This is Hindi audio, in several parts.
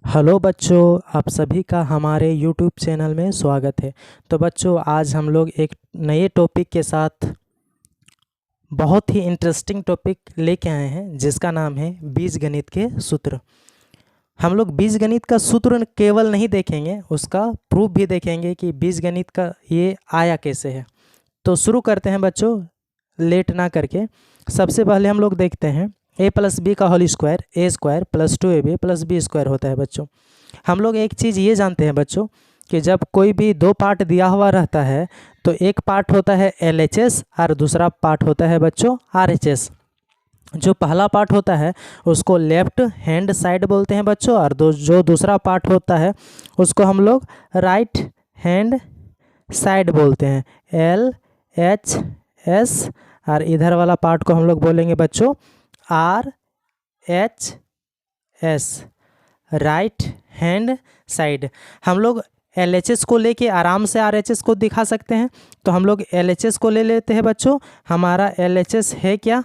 हेलो बच्चों, आप सभी का हमारे यूट्यूब चैनल में स्वागत है। तो बच्चों, आज हम लोग एक नए टॉपिक के साथ बहुत ही इंटरेस्टिंग टॉपिक लेके आए हैं जिसका नाम है बीजगणित के सूत्र। हम लोग बीजगणित का सूत्र केवल नहीं देखेंगे, उसका प्रूफ भी देखेंगे कि बीजगणित का ये आया कैसे है। तो शुरू करते हैं बच्चों, लेट ना करके। सबसे पहले हम लोग देखते हैं a प्लस बी का whole square A square plus 2ab plus B square होता है। बच्चों, हम लोग एक चीज़ ये जानते हैं बच्चों कि जब कोई भी दो पार्ट दिया हुआ रहता है तो एक पार्ट होता है LHS और दूसरा पार्ट होता है बच्चों RHS। जो पहला पार्ट होता है उसको लेफ्ट हैंड साइड बोलते हैं बच्चों, और जो दूसरा पार्ट होता है उसको हम लोग राइट हैंड साइड बोलते हैं LHS। और इधर वाला पार्ट को हम लोग बोलेंगे बच्चों RHS, राइट हैंड साइड। हम लोग LHS को लेके आराम से RHS को दिखा सकते हैं। तो हम लोग LHS को ले लेते हैं बच्चों। हमारा LHS है क्या?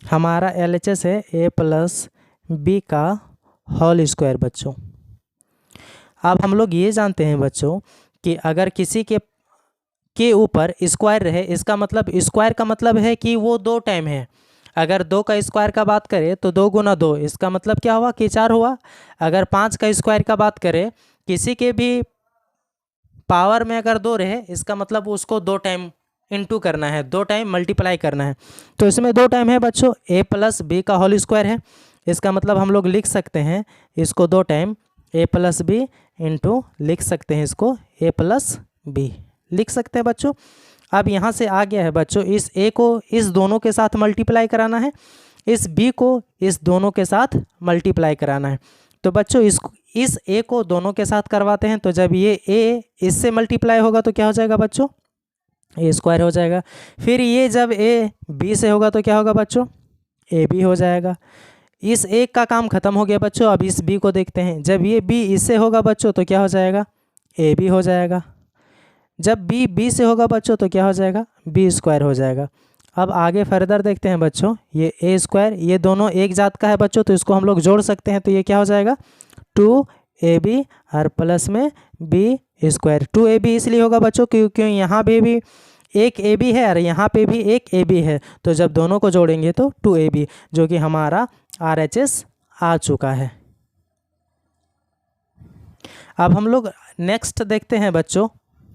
हमारा LHS है a प्लस बी का होल स्क्वायर बच्चों। अब हम लोग ये जानते हैं बच्चों कि अगर किसी के ऊपर स्क्वायर रहे, इसका मतलब स्क्वायर का मतलब है कि वो दो टाइम है। अगर 2 का स्क्वायर का बात करें तो 2 गुना 2, इसका मतलब क्या हुआ कि 4 हुआ। अगर 5 का स्क्वायर का बात करें, किसी के भी पावर में अगर 2 रहे, इसका मतलब उसको 2 टाइम इंटू करना है, 2 टाइम मल्टीप्लाई करना है। तो इसमें 2 टाइम है बच्चों, a प्लस बी का होल स्क्वायर है। इसका मतलब हम लोग लिख सकते हैं इसको 2 time a plus B into लिख सकते हैं इसको a प्लस बी लिख सकते हैं बच्चों। अब यहाँ से आ गया है बच्चों, इस a को इस दोनों के साथ मल्टीप्लाई कराना है, इस b को इस दोनों के साथ मल्टीप्लाई कराना है। तो बच्चों इस a को दोनों के साथ करवाते हैं। तो जब ये a इससे मल्टीप्लाई होगा तो क्या हो जाएगा बच्चों? a स्क्वायर हो जाएगा। फिर ये जब a b से होगा तो क्या होगा बच्चों? a b हो जाएगा। इस एक का काम खत्म हो गया बच्चों। अब इस b को देखते हैं, जब ये b इससे होगा बच्चों तो क्या हो जाएगा? a b हो जाएगा। जब b से होगा बच्चों तो क्या हो जाएगा? b स्क्वायर हो जाएगा। अब आगे फर्दर देखते हैं बच्चों, ये a स्क्वायर, ये दोनों एक जात का है बच्चों, तो इसको हम लोग जोड़ सकते हैं। तो ये क्या हो जाएगा? 2ab और प्लस में b स्क्वायर। 2ab इसलिए होगा बच्चों क्योंकि यहाँ पे भी एक ab है और यहाँ पे भी एक ab है। तो जब दोनों को जोड़ेंगे तो 2ab, जो कि हमारा RHS आ चुका है। अब हम लोग नेक्स्ट देखते हैं बच्चों,